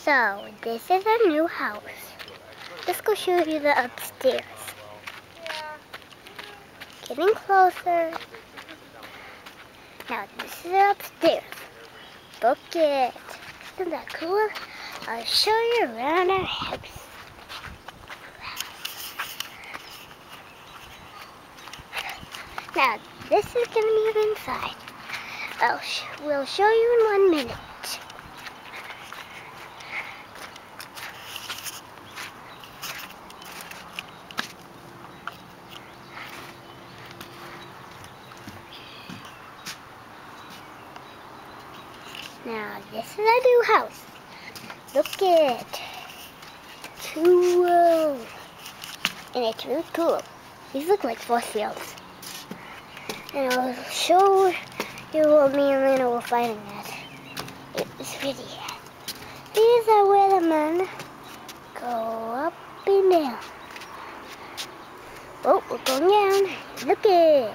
So, this is our new house. Let's go show you the upstairs. Getting closer. Now, this is upstairs. Look it. Isn't that cool? I'll show you around our house. Now, this is going to be inside. We'll show you in 1 minute. Now, this is our new house. Look at it. Cool. And it's really cool. These look like force fields. And I'll show you what me and Lena were fighting at. It's pretty. These are where the men go up and down. Oh, we're going down. Look at it.